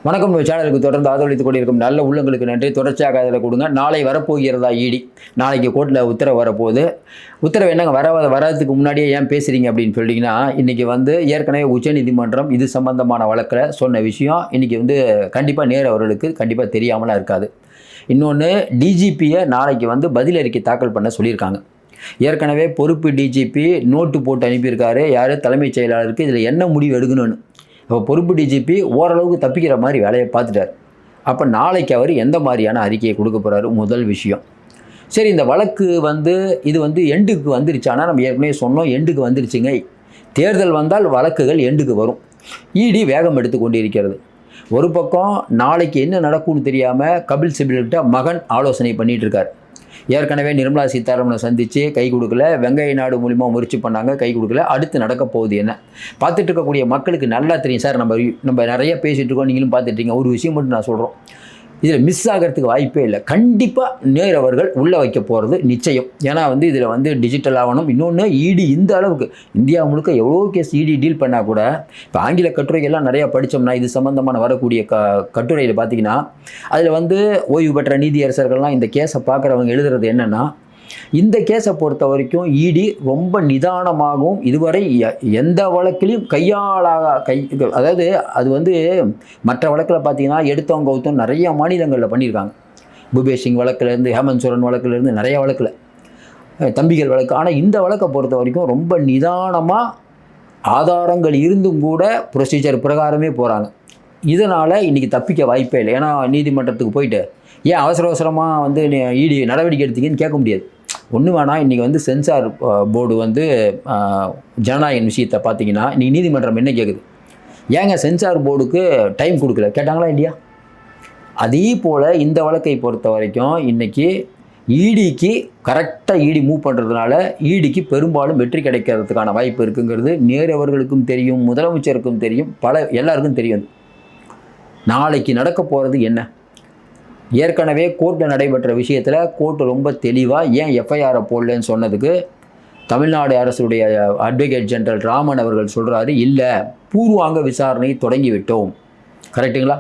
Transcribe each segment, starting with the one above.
வணக்கம். சேனலுக்கு தொடர்ந்து ஆதரவளித்துக் கொண்டிருக்கும் நல்ல உள்ளங்களுக்கு நன்றி. தொடர்ச்சியாக அதில் கொடுங்க. நாளை வரப்போகிறதா இடி? நாளைக்கு கோர்ட்டில் உத்தரவு வரப்போகுது. உத்தரவு என்னங்க வராதுக்கு முன்னாடியே ஏன் பேசுகிறீங்க அப்படின்னு சொல்லிட்டிங்கன்னா, இன்றைக்கி ஏற்கனவே உச்சநீதிமன்றம் இது சம்பந்தமான வழக்கில் சொன்ன விஷயம் இன்றைக்கி கண்டிப்பாக நேரு அவர்களுக்கு கண்டிப்பாக தெரியாமலாம் இருக்காது. இன்னொன்று, டிஜிபியை நாளைக்கு பதில் அறிக்கை தாக்கல் பண்ண சொல்லியிருக்காங்க. ஏற்கனவே பொறுப்பு டிஜிபி நோட்டு போட்டு அனுப்பியிருக்காரு யார் தலைமைச் செயலாளருக்கு இதில் என்ன முடிவு எடுக்கணும்னு. இப்போ பொறுப்பு டிஜிபி ஓரளவுக்கு தப்பிக்கிற மாதிரி வேலையை பார்த்துட்டார். அப்போ நாளைக்கு அவர் எந்த மாதிரியான அறிக்கையை கொடுக்க போகிறாரு? முதல் விஷயம். சரி, இந்த வழக்கு இது எண்டுக்கு வந்துருச்சானா, நம்ம ஏற்கனவே சொன்னோம் எண்டுக்கு வந்துருச்சுங்க. தேர்தல் வந்தால் வழக்குகள் எண்டுக்கு வரும். இடி வேகம் எடுத்து கொண்டு இருக்கிறது. ஒரு பக்கம் நாளைக்கு என்ன நடக்கும்னு தெரியாமல் கபில் சிபில்கிட்ட மகன் ஆலோசனை பண்ணிகிட்டு இருக்கார். ஏற்கனவே நிர்மலா சீதாராமனை சந்தித்து கை கொடுக்கல, வெங்கைய நாடு மூலிமா முயற்சி பண்ணாங்க, கை கொடுக்கல. அடுத்து நடக்க போகுது என்ன? பார்த்துட்டு இருக்கக்கூடிய மக்களுக்கு நல்லா தெரியும் சார். நம்ம நிறைய பேசிகிட்டு இருக்கோம், நீங்களும் பார்த்துட்டீங்க. ஒரு விஷயம் மட்டும் நான் சொல்கிறோம், இதில் மிஸ் ஆகிறதுக்கு வாய்ப்பே இல்லை. கண்டிப்பாக நேரு அவர்கள் உள்ளே வைக்க போகிறது நிச்சயம். ஏன்னா இதில் டிஜிட்டல் ஆகணும். இன்னொன்று, இடி இந்த அளவுக்கு இந்தியா முழுக்க எவ்வளோ கேஸ் இடி டீல் பண்ணால் கூட, இப்போ ஆங்கில கட்டுரைகள்லாம் நிறையா படித்தோம்னா இது சம்மந்தமான வரக்கூடிய கட்டுரையில் பார்த்திங்கன்னா, அதில் ஓய்வு பெற்ற நீதியரசர்கள்லாம் இந்த கேஸை பார்க்குறவங்க எழுதுறது என்னென்னா, இந்த கேஸை பொறுத்த வரைக்கும் இடி ரொம்ப நிதானமாகவும் இதுவரை எந்த வழக்கிலையும் அதாவது அது மற்ற வழக்கில் பார்த்தீங்கன்னா எடுத்தவங்க கவுத்தம் நிறைய மாநிலங்களில் பண்ணியிருக்காங்க. பூபேஷ் சிங் வழக்கிலேருந்து, ஹேமந்த் சோரன் வழக்கிலேருந்து, நிறைய வழக்கில், தம்பிகள் வழக்கு. ஆனால் இந்த வழக்கை பொறுத்த வரைக்கும் ரொம்ப நிதானமாக ஆதாரங்கள் இருந்தும் கூட ப்ரொசீஜர் பிரகாரமே போகிறாங்க. இதனால் இன்றைக்கி தப்பிக்க வாய்ப்பே இல்லை. ஏன்னா நீதிமன்றத்துக்கு போயிட்டு ஏன் அவசரமாக இடி நடவடிக்கை எடுத்தீங்கன்னு கேட்க முடியாது. ஒன்று வேணால் இன்றைக்கி சென்சார் போர்டு ஜனநாயக விஷயத்தை பார்த்தீங்கன்னா இன்றைக்கி நீதிமன்றம் என்ன கேட்குது? ஏங்க சென்சார் போர்டுக்கு டைம் கொடுக்கல கேட்டாங்களா இல்லையா? அதே போல் இந்த வழக்கை பொறுத்த வரைக்கும் இன்றைக்கி இடிக்கு கரெக்டாக இடி மூவ் பண்ணுறதுனால இடிக்கு பெரும்பாலும் வெற்றி கிடைக்கிறதுக்கான வாய்ப்பு இருக்குங்கிறது நேரு அவர்களுக்கும் தெரியும், முதலமைச்சருக்கும் தெரியும், எல்லாருக்கும் தெரியும். நாளைக்கு நடக்க போகிறது என்ன? ஏற்கனவே கோர்ட்டில் நடைபெற்ற விஷயத்தில் கோர்ட்டு ரொம்ப தெளிவாக ஏன் எஃப்ஐஆரை போடலன்னு சொன்னதுக்கு தமிழ்நாடு அரசுடைய அட்வொகேட் ஜெனரல் ராமன் அவர்கள் சொல்கிறாரு, இல்லை பூர்வாங்க விசாரணை தொடங்கிவிட்டோம். கரெக்டுங்களா?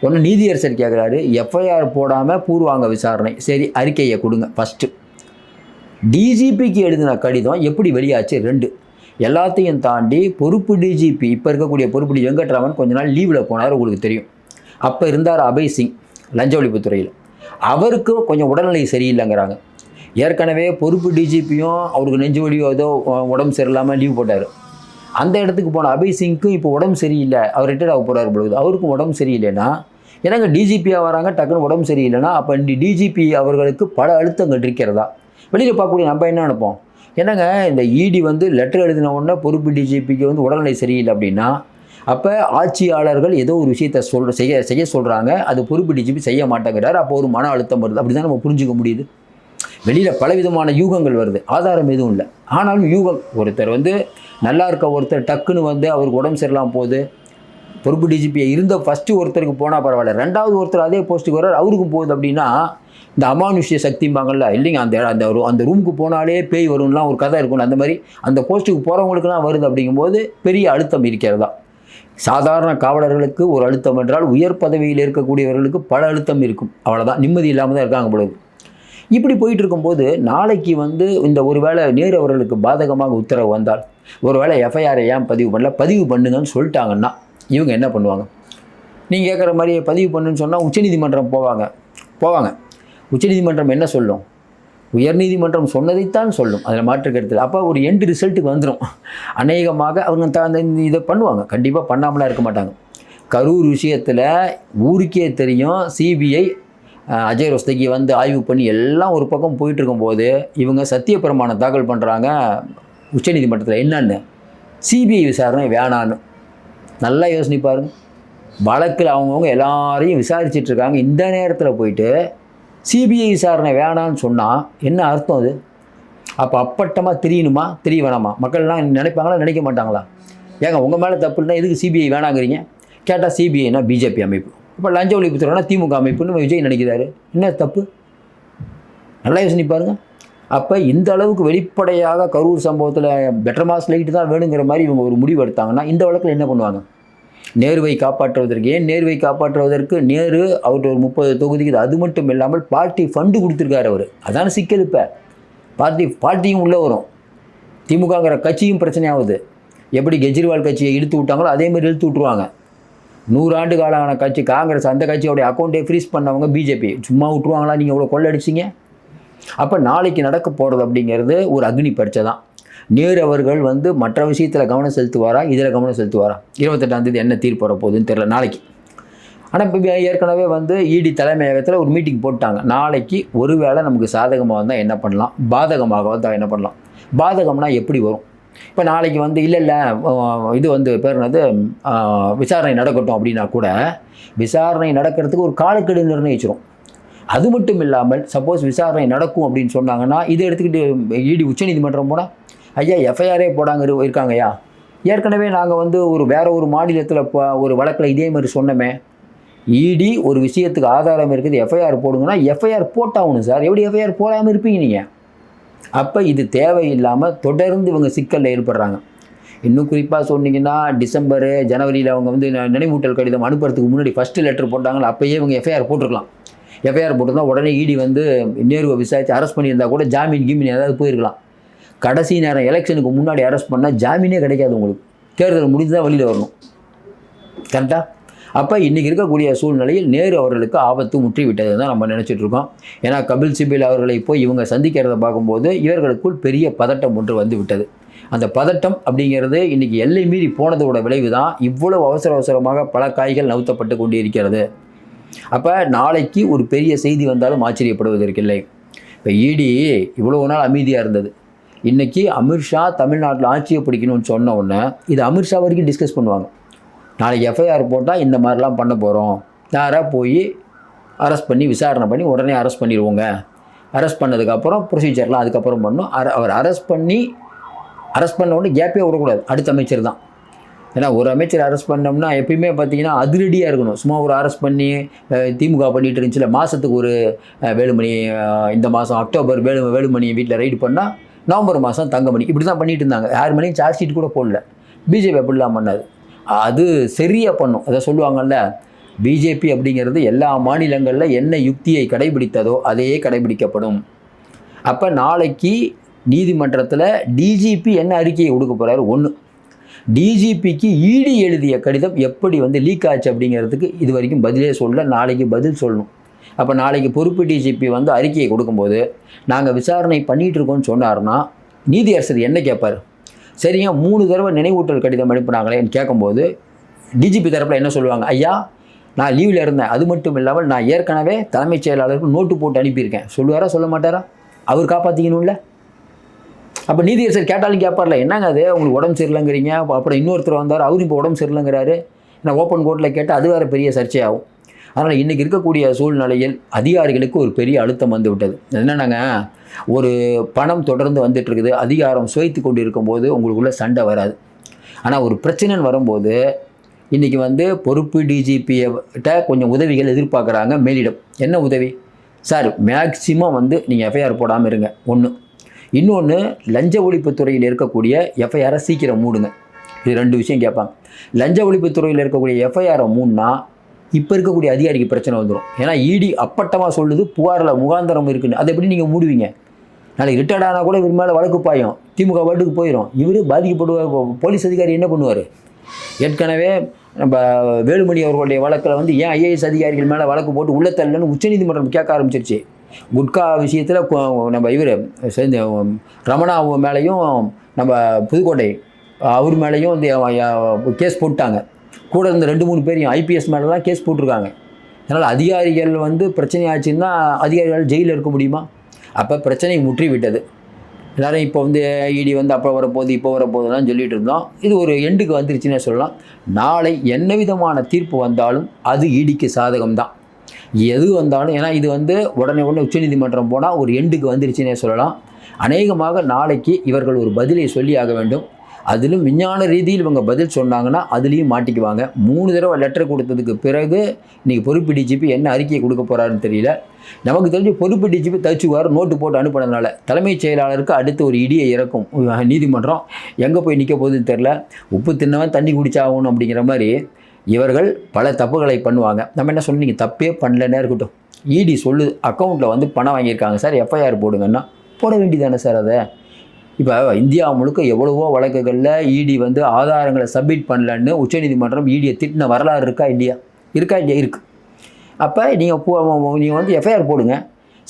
ஒன்று நீதியரசர் கேட்குறாரு, எஃப்ஐஆர் போடாமல் பூர்வாங்க விசாரணை. சரி, அறிக்கையை கொடுங்க. ஃபஸ்ட்டு டிஜிபிக்கு எழுதின கடிதம் எப்படி வெளியாச்சு? 2 எல்லாத்தையும் தாண்டி பொறுப்பு டிஜிபி, இப்போ இருக்கக்கூடிய பொறுப்பு வெங்கட்ராமன் கொஞ்ச நாள் லீவில் போனார், உங்களுக்கு தெரியும். அப்போ இருந்தார் அபய் சிங் லஞ்ச ஒழிப்புத்துறையில். அவருக்கு கொஞ்சம் உடல்நிலை சரியில்லைங்கிறாங்க. ஏற்கனவே பொறுப்பு டிஜிபியும் அவருக்கு நெஞ்சு வலியோ ஏதோ உடம்பு சரியில்லாமல் லீவ் போட்டார். அந்த இடத்துக்கு போன அபய் சிங்க்கும் இப்போ உடம்பு சரியில்லை, அவர் ரிட்டையர் ஆக போகிறார் பொழுது. அவருக்கும் உடம்பு சரியில்லைன்னா எனக்கு டிஜிபியாக வராங்க, டக்குன்னு உடம்பு சரியில்லைன்னா அப்போ டிஜிபி அவர்களுக்கு பல அழுத்தங்கள் இருக்கிறதா? வெளியில் பார்க்கக்கூடிய நம்ம என்ன நினைப்போம், என்னங்க இந்த இடி லெட்டர் எழுதின உடனே பொறுப்பு டிஜிபிக்கு உடல்நிலை சரியில்லை அப்படின்னா அப்போ ஆட்சியாளர்கள் ஏதோ ஒரு விஷயத்தை செய்ய சொல்கிறாங்க, அது பொறுப்பு டிஜிபி செய்ய மாட்டேங்கிறார், அப்போ ஒரு மன அழுத்தம் வருது. அப்படி தான் நம்ம புரிஞ்சுக்க முடியுது. வெளியில் பலவிதமான யூகங்கள் வருது, ஆதாரம் எதுவும் இல்லை. ஆனாலும் யூகம். ஒருத்தர் நல்லா இருக்க ஒருத்தர் டக்குன்னு அவருக்கு உடம்பு சரியில்லாமல் போகுது, பொறுப்பு டிஜிபியை இருந்த ஃபஸ்ட்டு ஒருத்தருக்கு போனால் பரவாயில்ல, 2வது ஒருத்தர் அதே போஸ்ட்டுக்கு வர்றார், அவருக்கும் போகுது. அப்படின்னா இந்த அமானுஷ்ய சக்திம்பாங்கள்ல, இல்லைங்க அந்த ரூமுக்கு போனாலே பேய் வரும்லாம் ஒரு கதை இருக்கும்ல, அந்த மாதிரி அந்த போஸ்ட்டுக்கு போகிறவங்களுக்குலாம் வருது. அப்படிங்கும்போது பெரிய அழுத்தம் இருக்கிறதா? சாதாரண காவலர்களுக்கு ஒரு அழுத்தம் என்றால் உயர் பதவியில் இருக்கக்கூடியவர்களுக்கு பல அழுத்தம் இருக்கும். அவ்வளோதான், நிம்மதி இல்லாமல் தான் இருக்காங்க பொழுது. இப்படி போயிட்டு இருக்கும்போது நாளைக்கு இந்த ஒருவேளை நேரு அவர்களுக்கு பாதகமாக உத்தரவு வந்தால், ஒருவேளை எஃப்ஐஆரை ஏன் பதிவு பண்ணல, பதிவு பண்ணுங்கன்னு சொல்லிட்டாங்கன்னா இவங்க என்ன பண்ணுவாங்க? நீங்கள் கேட்குற மாதிரி பதிவு பண்ணுன்னு சொன்னால் உச்சநீதிமன்றம் போவாங்க. உச்சநீதிமன்றம் என்ன சொல்லும்? உயர்நீதிமன்றம் சொன்னதைத்தான் சொல்லும், அதில் மாற்று கருத்தில். அப்போ ஒரு எண்டு ரிசல்ட்டுக்கு வந்துடும். அநேகமாக அவங்க அந்த இதை பண்ணுவாங்க, கண்டிப்பாக பண்ணாமலாம் இருக்க மாட்டாங்க. கரூர் விஷயத்தில் ஊருக்கே தெரியும், சிபிஐ அஜய் ரோஸ்தகி ஆய்வு பண்ணி எல்லாம் ஒரு பக்கம் போயிட்டுருக்கும்போது இவங்க சத்தியப்பிரமாணம் தாக்கல் பண்ணுறாங்க உச்சநீதிமன்றத்தில். என்னன்னு? சிபிஐ விசாரணை வேணான்னு. நல்லா யோசனை பாருங்க. வழக்கில் அவங்கவுங்க எல்லாரையும் விசாரிச்சிட்ருக்காங்க. இந்த நேரத்தில் போயிட்டு சிபிஐ விசாரணை வேணான்னு சொன்னால் என்ன அர்த்தம்? அது அப்போ அப்பட்டமாக தெரியணுமா, தெரிய வேணாமா? மக்கள்லாம் நினைப்பாங்களா, நினைக்க மாட்டாங்களா? ஏங்க உங்கள் மேலே தப்பு இல்லைனா எதுக்கு சிபிஐ வேணாங்கிறீங்க? கேட்டால் சிபிஐனா பிஜேபி அமைப்பு, இப்போ லஞ்ச ஒழிப்புத்துறைனா திமுக அமைப்புன்னு விஜய் நினைக்கிறாரு. என்ன தப்பு? நல்லா யோசனை பாருங்கள். அப்போ இந்த அளவுக்கு வெளிப்படையாக கரூர் சம்பவத்தில் பெட்டர் மாஸ் லைட்டு தான் வேணுங்கிற மாதிரி இவங்க ஒரு முடிவு எடுத்தாங்கன்னா இந்த வழக்கில் என்ன பண்ணுவாங்க? நேருவை காப்பாற்றுவதற்கு ஏன் நேருவை காப்பாற்றுவதற்கு நேரு அவர்கிட்ட ஒரு 30 தொகுதிக்கு அது மட்டும் இல்லாமல் பார்ட்டி ஃபண்டு கொடுத்துருக்காரு அவர். அதான சிக்கல். இப்போ பார்ட்டியும் உள்ளே வரும். திமுகங்கிற கட்சியும் பிரச்சனை ஆகுது. எப்படி கெஜ்ரிவால் கட்சியை இழுத்து விட்டாங்களோ அதே மாதிரி இழுத்து விட்ருவாங்க. 100 ஆண்டு காலமான கட்சி காங்கிரஸ், அந்த கட்சியோடைய அக்கௌண்ட்டே ஃப்ரீஸ் பண்ணவங்க பிஜேபி. சும்மா விட்ருவாங்களா? நீங்கள் இவ்வளோ கொள்ளடிச்சிங்க. அப்போ நாளைக்கு நடக்க போகிறது அப்படிங்கிறது ஒரு அக்னி பரீட்சை தான். நேரு அவர்கள் வந்து மற்ற விஷயத்தில் கவனம் செலுத்துவாரா, இதில் கவனம் செலுத்துவாரா? 28ஆம் தேதி என்ன தீர்ப்பு வர போகுதுன்னு தெரியல நாளைக்கு. ஆனால் இப்போ ஏற்கனவே வந்து இடி தலைமையகத்தில் ஒரு மீட்டிங் போட்டாங்க. நாளைக்கு ஒருவேளை நமக்கு சாதகமாக வந்தால் என்ன பண்ணலாம், பாதகமாக வந்தால் என்ன பண்ணலாம். பாதகம்னா எப்படி வரும்? இப்போ நாளைக்கு வந்து இல்லை இது வந்து பேர் என்னது, விசாரணை நடக்கட்டும் அப்படின்னா கூட விசாரணை நடக்கிறதுக்கு ஒரு காலக்கெடு நிர்ணயிச்சிடும். அது மட்டும் இல்லாமல் சப்போஸ் விசாரணை நடக்கும் அப்படின்னு சொன்னாங்கன்னா இதை எடுத்துக்கிட்டு இடி உச்சநீதிமன்றம் போனால் ஐயா எஃப்ஐஆரே போடாங்க இருக்காங்கய்யா. ஏற்கனவே நாங்கள் வந்து வேற ஒரு மாநிலத்தில் ஒரு வழக்கில் இதே மாதிரி சொன்னோமே, இடி ஒரு விஷயத்துக்கு ஆதாரம் இருக்குது எஃப்ஐஆர் போடுங்கன்னா எஃப்ஐஆர் போட்டாகணும் சார். எப்படி எஃப்ஐஆர் போடாமல் இருப்பீங்க நீங்கள்? அப்போ இது தேவையில்லாமல் தொடர்ந்து இவங்க சிக்கலில் ஏற்படுறாங்க. இன்னும் குறிப்பாக சொன்னீங்கன்னா டிசம்பர் ஜனவரியில் அவங்க வந்து நினைவூட்டல் கடிதம் அனுப்புறதுக்கு முன்னாடி ஃபஸ்ட்டு லெட்டர் போட்டாங்களா, அப்போயே இவங்க எஃப்ஐஆர் போட்டிருக்கலாம். எஃப்ஐஆர் போட்டிருந்தா உடனே இடி வந்து நேருவை விசாரித்து அரெஸ்ட் பண்ணியிருந்தால் கூட ஜாமீன் ஏதாவது போயிருக்கலாம். கடைசி நேரம் எலெக்ஷனுக்கு முன்னாடி அரெஸ்ட் பண்ணால் ஜாமீனே கிடைக்காது உங்களுக்கு. தேர்தல் முடிஞ்சு தான் வெளியில் வரணும். கரெக்டாக? அப்போ இன்றைக்கி இருக்கக்கூடிய சூழ்நிலையில் நேரு அவர்களுக்கு ஆபத்து முற்றி விட்டது தான் நம்ம நினச்சிட்ருக்கோம். ஏன்னா கபில் சிபில் அவர்களை போய் இவங்க சந்திக்கிறத பார்க்கும்போது இவர்களுக்குள் பெரிய பதட்டம் ஒன்று வந்து விட்டது. அந்த பதட்டம் அப்படிங்கிறது இன்றைக்கி எல்லை மீறி போனதோட விளைவு தான் இவ்வளவு அவசரமாக பல காய்கள் நவுத்தப்பட்டு கொண்டு இருக்கிறது. அப்போ நாளைக்கு ஒரு பெரிய செய்தி வந்தாலும் ஆச்சரியப்படுவதற்கில்லை. இப்போ இடி இவ்வளோ நாள் அமைதியாக இருந்தது. இன்றைக்கி அமித்ஷா தமிழ்நாட்டில் ஆட்சியை பிடிக்கணும்னு சொன்ன உடனே இது அமித்ஷா வரைக்கும் டிஸ்கஸ் பண்ணுவாங்க. நாளைக்கு எஃப்ஐஆர் போட்டால் இந்த மாதிரிலாம் பண்ண போகிறோம், யாராக போய் அரெஸ்ட் பண்ணி விசாரணை பண்ணி உடனே அரெஸ்ட் பண்ணிடுவோங்க. அரெஸ்ட் பண்ணதுக்கப்புறம் ப்ரொசீஜர்லாம் அதுக்கப்புறம் பண்ணணும். அவர் அரெஸ்ட் பண்ண உடனே கேப்பே விடக்கூடாது. அடுத்த அமைச்சர் தான். ஏன்னா ஒரு அமைச்சர் அரெஸ்ட் பண்ணோம்னா எப்பயுமே பார்த்தீங்கன்னா அதிரடியாக இருக்கணும். சும்மா ஒரு அரெஸ்ட் பண்ணி திமுக பண்ணிட்டு இருந்துச்சுல, மாதத்துக்கு ஒரு வேலுமணி, இந்த மாதம் அக்டோபர் வேலுமணி வீட்டில் ரைடு பண்ணால் நவம்பர் மாதம் தங்கமணி, இப்படி தான் பண்ணிட்டு இருந்தாங்க. 6 மணிக்கு சார்ஜ் ஷீட் கூட போடல. பிஜேபி அப்படிலாம் பண்ணாது. அது சரியாக பண்ணும். அதை சொல்லுவாங்கள்ல, பிஜேபி அப்படிங்கிறது எல்லா மாநிலங்களில் என்ன யுக்தியை கடைபிடித்ததோ அதையே கடைபிடிக்கப்படும். அப்போ நாளைக்கு நீதிமன்றத்தில் டிஜிபி என்ன அறிக்கையை கொடுக்க போகிறாரு? ஒன்று, டிஜிபிக்கு இடி எழுதிய கடிதம் எப்படி வந்து லீக் ஆச்சு அப்படிங்கிறதுக்கு இது வரைக்கும் பதிலே சொல்ல, நாளைக்கு பதில் சொல்லணும். அப்போ நாளைக்கு பொறுப்பு டிஜிபி வந்து அறிக்கையை கொடுக்கும்போது நாங்கள் விசாரணை பண்ணிகிட்டு இருக்கோம்னு சொன்னார்னா நீதியரசர் என்ன கேட்பார்? சரியா 3 தடவை நினைவூட்டல் கடிதம் அனுப்புனாங்களேன்னு கேட்கும்போது டிஜிபி தரப்பில் என்ன சொல்லுவாங்க? ஐயா நான் லீவில் இருந்தேன், அது மட்டும் இல்லாமல் நான் ஏற்கனவே தலைமைச் செயலாளருக்கு நோட்டு போட்டு அனுப்பியிருக்கேன். சொல்லுவாரா சொல்ல மாட்டாரா? அவர் காப்பாற்றிக்கணும்ல. அப்போ நீதியரசர் கேட்டாலும் கேட்பார்ல, என்னங்க அது உங்களுக்கு உடம்பு சரியில்லைங்கிறீங்க, அப்புறம் இன்னொருத்தர் வந்தார் அவரும் இப்போ உடம்பு சரியில்லைங்கிறாரு, நான் ஓப்பன் கோர்ட்டில் கேட்டால் அது வேறு பெரிய சர்ச்சையாகும். அதனால் இன்றைக்கி இருக்கக்கூடிய சூழ்நிலையில் அதிகாரிகளுக்கு ஒரு பெரிய அழுத்தம் வந்து விட்டது. என்னென்னாங்க, ஒரு பணம் தொடர்ந்து வந்துட்டுருக்குது, அதிகாரம் சுவைத்து கொண்டு இருக்கும்போது உங்களுக்குள்ளே சண்டை வராது. ஆனால் ஒரு பிரச்சனைன்னு வரும்போது இன்றைக்கி வந்து பொறுப்பு டிஜிபியிட்ட கொஞ்சம் உதவிகள் எதிர்பார்க்குறாங்க மேலிடம். என்ன உதவி சார்? மேக்சிமம் வந்து நீங்கள் எஃப்ஐஆர் போடாமல் இருங்க. ஒன்று. இன்னொன்று, லஞ்ச ஒழிப்புத்துறையில் இருக்கக்கூடிய எஃப்ஐஆரை சீக்கிரம் மூடுங்க. இது 2 விஷயம் கேட்பாங்க. லஞ்ச ஒழிப்புத்துறையில் இருக்கக்கூடிய எஃப்ஐஆரை மூணுனா இப்போ இருக்கக்கூடிய அதிகாரிக்கு பிரச்சனை வந்துடும். ஏன்னா இடி அப்பட்டமாக சொல்லுது புகாரில் முகாந்திரம் இருக்குன்னு. அதை எப்படி நீங்கள் மூடுவீங்க? நாளைக்கு ரிட்டையர்ட் ஆனால் கூட இவர் மேலே வழக்கு பாயும், திமுக வாட்டுக்கு போயிடும். இவர் பாதிக்கப்படுவார். போலீஸ் அதிகாரி என்ன பண்ணுவார்? ஏற்கனவே நம்ம வேலுமணி அவர்களுடைய வழக்கில் வந்து ஏன் ஐஏஎஸ் அதிகாரிகள் மேலே வழக்கு போட்டு உள்ளத்தள்ளன்னு உச்சநீதிமன்றம் கேட்க ஆரம்பிச்சிருச்சு. குட்கா விஷயத்தில் நம்ம இவர் சேர்ந்து ரமணா மேலேயும் நம்ம புதுக்கோட்டை அவர் மேலேயும் வந்து கேஸ் போட்டாங்க. கூட இருந்த 2-3 பேரையும் ஐபிஎஸ் மேலெலாம் கேஸ் போட்டிருக்காங்க. அதனால் அதிகாரிகள் வந்து பிரச்சனை ஆச்சுன்னா அதிகாரிகள் ஜெயிலில் இருக்க முடியுமா? அப்போ பிரச்சனை முற்றி விட்டது. எல்லோரும் இப்போ வந்து இடி வந்து அப்போ வரப்போகுது இப்போ வரப்போகுதுலாம் சொல்லிகிட்டு இருந்தோம். இது ஒரு எண்டுக்கு வந்துருச்சுன்னே சொல்லலாம். நாளை என்ன விதமான தீர்ப்பு வந்தாலும் அது இடிக்கு சாதகம்தான். எது வந்தாலும், ஏன்னா இது வந்து உடனே உச்சநீதிமன்றம் போனால் ஒரு எண்டுக்கு வந்துருச்சுன்னே சொல்லலாம். அநேகமாக நாளைக்கு இவர்கள் ஒரு பதிலை சொல்லி ஆக வேண்டும். அதிலும் விஞ்ஞான ரீதியில் இவங்க பதில் சொன்னாங்கன்னா அதுலேயும் மாட்டிக்குவாங்க. 3 தடவை லெட்டர் கொடுத்ததுக்கு பிறகு இன்றைக்கி பொறுப்பு டிஜிபி என்ன அறிக்கையை கொடுக்க போகிறாருன்னு தெரியல. நமக்கு தெரிஞ்சு பொறுப்பு டிஜிபி தச்சுவார் நோட்டு போட்டு அனுப்பினதுனால தலைமைச் செயலாளருக்கு அடுத்து ஒரு இடியை இறக்கும் நீதிமன்றம். எங்கே போய் நிற்க போகுதுன்னு தெரில. உப்பு தின்னவன் தண்ணி குடிச்சாகணும் அப்படிங்கிற மாதிரி இவர்கள் பல தப்புகளை பண்ணுவாங்க. நம்ம என்ன சொன்னோம், நீங்கள் தப்பே பண்ணலன்னே இருக்கட்டும், இடி சொல்லுது அக்கௌண்ட்டில் வந்து பணம் வாங்கியிருக்காங்க சார், எஃப்ஐஆர் போடுங்கன்னா போட வேண்டியதானே சார் அதை. இப்போ இந்தியா முழுக்க எவ்வளவோ வழக்குகளில் இடி வந்து ஆதாரங்களை சப்மிட் பண்ணலன்னு உச்சநீதிமன்றம் இடியை திட்டின வரலாறு இருக்கா இல்லையா? இருக்குது. அப்போ நீங்கள் வந்து எஃப்ஐஆர் போடுங்க.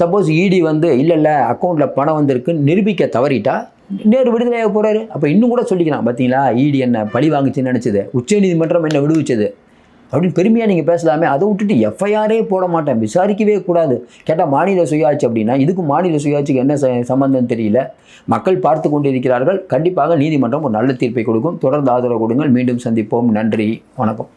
சப்போஸ் இடி வந்து இல்லை அக்கௌண்ட்டில் பணம் வந்திருக்குன்னு நிரூபிக்க தவறிட்டா நேரு விடுதலையாக போகிறாரு. அப்போ இன்னும் கூட சொல்லிக்கலாம், பார்த்தீங்களா இடி என்ன பழி வாங்குச்சுன்னு நினச்சது, உச்சநீதிமன்றம் என்ன விடுவிச்சது அப்படின்னு பெருமையாக நீங்கள் பேசலாமே. அதை விட்டுட்டு எஃப்ஐஆரே போட மாட்டேன், விசாரிக்கவே கூடாது. கேட்டால் மாநில சுயாட்சி அப்படின்னா இதுக்கும் மாநில சுயாட்சிக்கு என்ன சம்பந்தம் தெரியல. மக்கள் பார்த்து கொண்டு இருக்கிறார்கள். கண்டிப்பாக நீதிமன்றம் ஒரு நல்ல தீர்ப்பை கொடுக்கும். தொடர்ந்து ஆதரவு கொடுங்கள். மீண்டும் சந்திப்போம். நன்றி, வணக்கம்.